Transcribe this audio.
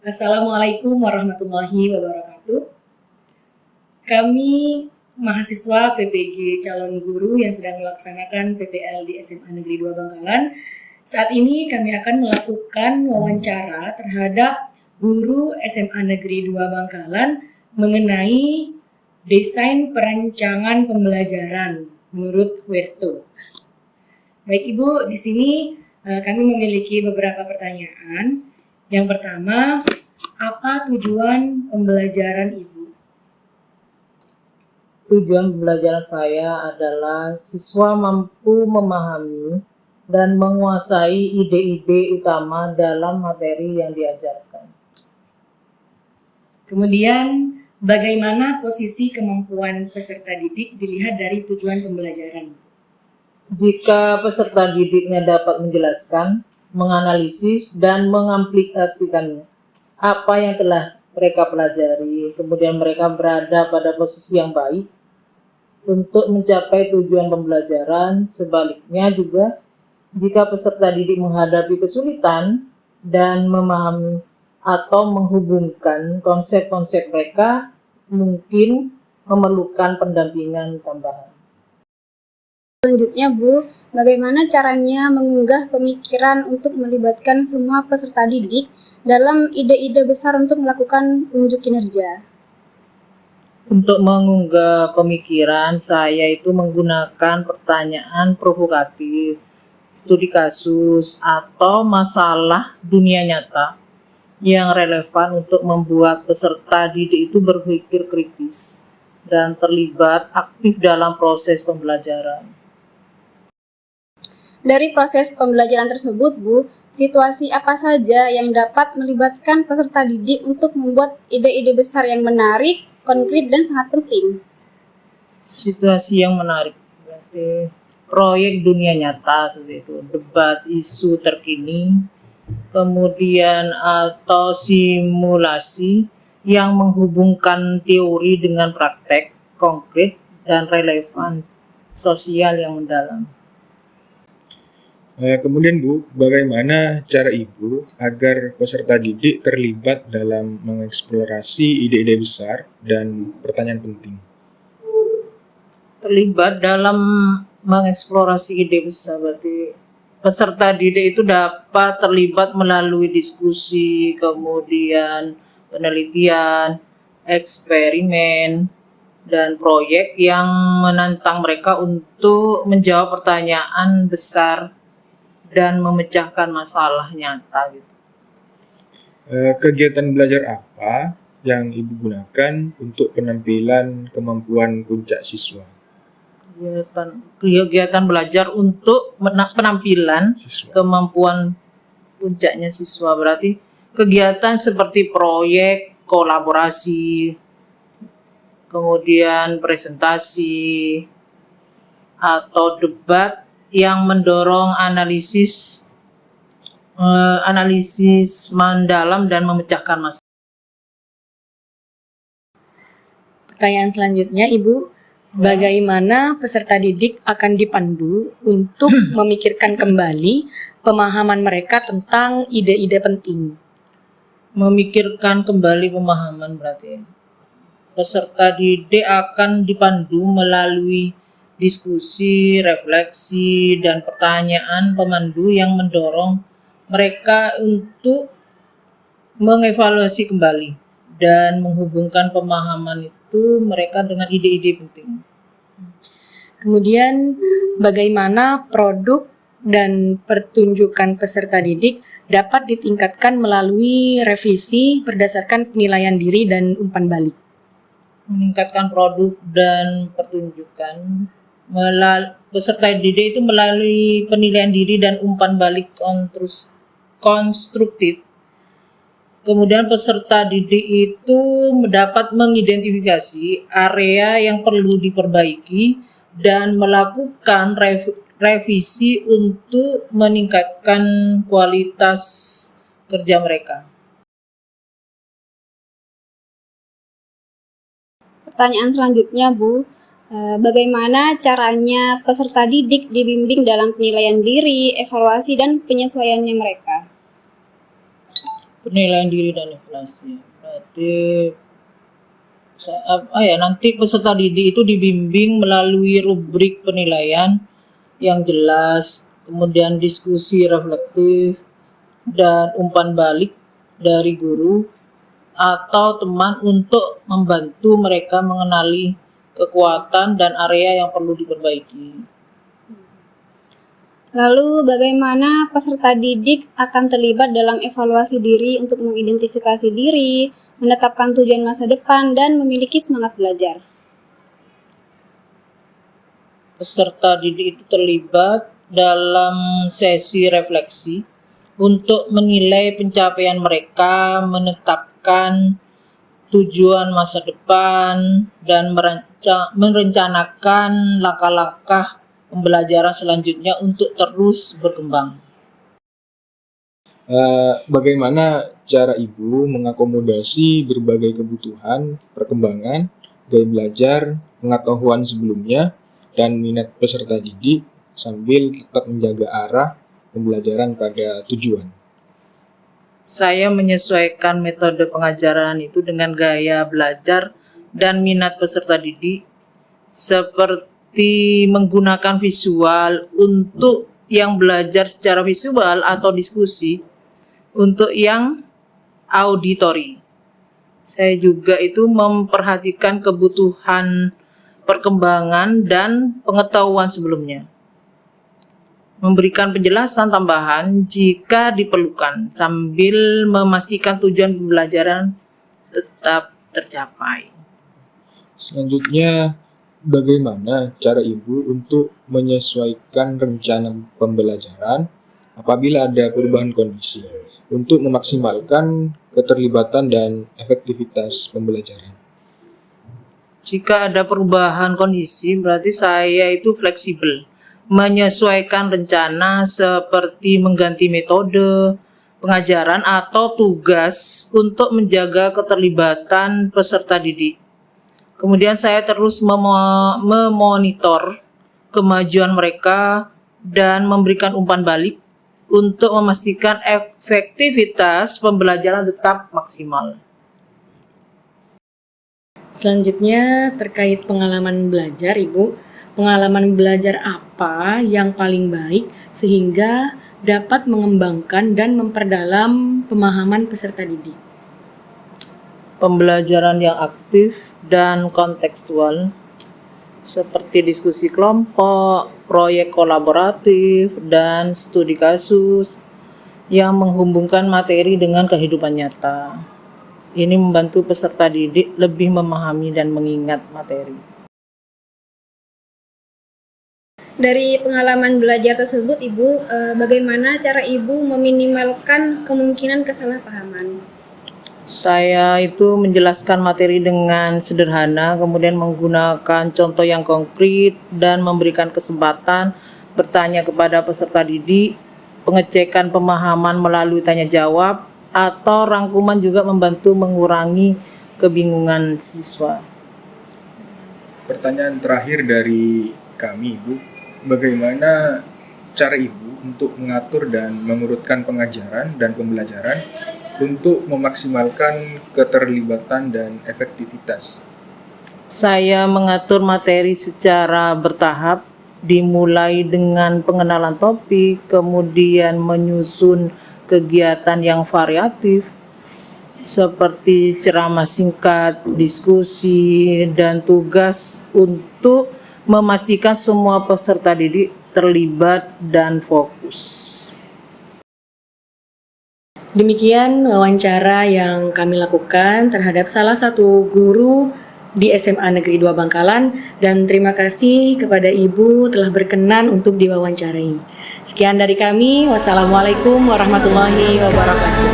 Assalamualaikum warahmatullahi wabarakatuh. Kami mahasiswa PPG calon guru yang sedang melaksanakan PPL di SMA Negeri 2 Bangkalan. Saat ini kami akan melakukan wawancara terhadap guru SMA Negeri 2 Bangkalan mengenai desain perancangan pembelajaran menurut Werto. Baik Ibu, di sini kami memiliki beberapa pertanyaan. Yang pertama, apa tujuan pembelajaran Ibu? Tujuan pembelajaran saya adalah siswa mampu memahami dan menguasai ide-ide utama dalam materi yang diajarkan. Kemudian, bagaimana posisi kemampuan peserta didik dilihat dari tujuan pembelajaran? Jika peserta didiknya dapat menjelaskan, menganalisis, dan mengaplikasikannya apa yang telah mereka pelajari, kemudian mereka berada pada posisi yang baik untuk mencapai tujuan pembelajaran. Sebaliknya juga, jika peserta didik menghadapi kesulitan dan memahami atau menghubungkan konsep-konsep mereka, mungkin memerlukan pendampingan tambahan. Selanjutnya, Bu, bagaimana caranya mengunggah pemikiran untuk melibatkan semua peserta didik dalam ide-ide besar untuk melakukan unjuk kinerja? Untuk mengunggah pemikiran, saya itu menggunakan pertanyaan provokatif, studi kasus, atau masalah dunia nyata yang relevan untuk membuat peserta didik itu berpikir kritis dan terlibat aktif dalam proses pembelajaran. Dari proses pembelajaran tersebut, Bu, situasi apa saja yang dapat melibatkan peserta didik untuk membuat ide-ide besar yang menarik, konkret, dan sangat penting? Situasi yang menarik berarti proyek dunia nyata seperti itu, debat isu terkini, kemudian atau simulasi yang menghubungkan teori dengan praktek konkret dan relevan sosial yang mendalam. Kemudian Bu, bagaimana cara Ibu agar peserta didik terlibat dalam mengeksplorasi ide-ide besar dan pertanyaan penting? Terlibat dalam mengeksplorasi ide besar berarti peserta didik itu dapat terlibat melalui diskusi, kemudian penelitian, eksperimen, dan proyek yang menantang mereka untuk menjawab pertanyaan besar dan memecahkan masalah nyata gitu. Kegiatan belajar apa yang Ibu gunakan untuk penampilan kemampuan puncak siswa? Kegiatan belajar untuk penampilan Siswa. kemampuan puncaknya siswa berarti kegiatan seperti proyek, kolaborasi, kemudian presentasi, atau debat yang mendorong analisis mendalam dan memecahkan masalah. Pertanyaan selanjutnya, Ibu, bagaimana peserta didik akan dipandu untuk memikirkan kembali pemahaman mereka tentang ide-ide penting? Memikirkan kembali pemahaman berarti peserta didik akan dipandu melalui diskusi, refleksi, dan pertanyaan pemandu yang mendorong mereka untuk mengevaluasi kembali dan menghubungkan pemahaman itu mereka dengan ide-ide penting. Kemudian, bagaimana produk dan pertunjukan peserta didik dapat ditingkatkan melalui revisi berdasarkan penilaian diri dan umpan balik? Meningkatkan produk dan pertunjukan peserta didik itu melalui penilaian diri dan umpan balik konstruktif. Kemudian peserta didik itu dapat mengidentifikasi area yang perlu diperbaiki dan melakukan revisi untuk meningkatkan kualitas kerja mereka. Pertanyaan selanjutnya, Bu, bagaimana caranya peserta didik dibimbing dalam penilaian diri, evaluasi, dan penyesuaiannya mereka? Penilaian diri dan evaluasi. Berarti nanti peserta didik itu dibimbing melalui rubrik penilaian yang jelas, kemudian diskusi reflektif dan umpan balik dari guru atau teman untuk membantu mereka mengenali kekuatan dan area yang perlu diperbaiki. Lalu bagaimana peserta didik akan terlibat dalam evaluasi diri untuk mengidentifikasi diri, menetapkan tujuan masa depan, dan memiliki semangat belajar? Peserta didik itu terlibat dalam sesi refleksi untuk menilai pencapaian mereka, menetapkan tujuan masa depan, dan merencanakan langkah-langkah pembelajaran selanjutnya untuk terus berkembang. Bagaimana cara Ibu mengakomodasi berbagai kebutuhan, perkembangan, gaya belajar, pengetahuan sebelumnya, dan minat peserta didik sambil tetap menjaga arah pembelajaran pada tujuan? Saya menyesuaikan metode pengajaran itu dengan gaya belajar dan minat peserta didik, seperti menggunakan visual untuk yang belajar secara visual atau diskusi untuk yang auditori. Saya juga itu memperhatikan kebutuhan perkembangan dan pengetahuan sebelumnya. Memberikan penjelasan tambahan jika diperlukan sambil memastikan tujuan pembelajaran tetap tercapai. Selanjutnya, bagaimana cara Ibu untuk menyesuaikan rencana pembelajaran apabila ada perubahan kondisi untuk memaksimalkan keterlibatan dan efektivitas pembelajaran? Jika ada perubahan kondisi, berarti saya itu fleksibel, menyesuaikan rencana seperti mengganti metode pengajaran atau tugas untuk menjaga keterlibatan peserta didik. Kemudian saya terus memonitor kemajuan mereka dan memberikan umpan balik untuk memastikan efektivitas pembelajaran tetap maksimal. Selanjutnya terkait pengalaman belajar, Ibu. Pengalaman belajar apa yang paling baik sehingga dapat mengembangkan dan memperdalam pemahaman peserta didik? Pembelajaran yang aktif dan kontekstual seperti diskusi kelompok, proyek kolaboratif, dan studi kasus yang menghubungkan materi dengan kehidupan nyata. Ini membantu peserta didik lebih memahami dan mengingat materi. Dari pengalaman belajar tersebut, Ibu, bagaimana cara Ibu meminimalkan kemungkinan kesalahpahaman? Saya itu menjelaskan materi dengan sederhana, kemudian menggunakan contoh yang konkret dan memberikan kesempatan bertanya kepada peserta didik, pengecekan pemahaman melalui tanya jawab, atau rangkuman juga membantu mengurangi kebingungan siswa. Pertanyaan terakhir dari kami, Ibu. Bagaimana cara Ibu untuk mengatur dan mengurutkan pengajaran dan pembelajaran untuk memaksimalkan keterlibatan dan efektivitas? Saya mengatur materi secara bertahap, dimulai dengan pengenalan topik, kemudian menyusun kegiatan yang variatif seperti ceramah singkat, diskusi, dan tugas untuk memastikan semua peserta didik terlibat dan fokus. Demikian wawancara yang kami lakukan terhadap salah satu guru di SMA Negeri 2 Bangkalan, dan terima kasih kepada Ibu telah berkenan untuk diwawancarai. Sekian dari kami, wassalamualaikum warahmatullahi wabarakatuh.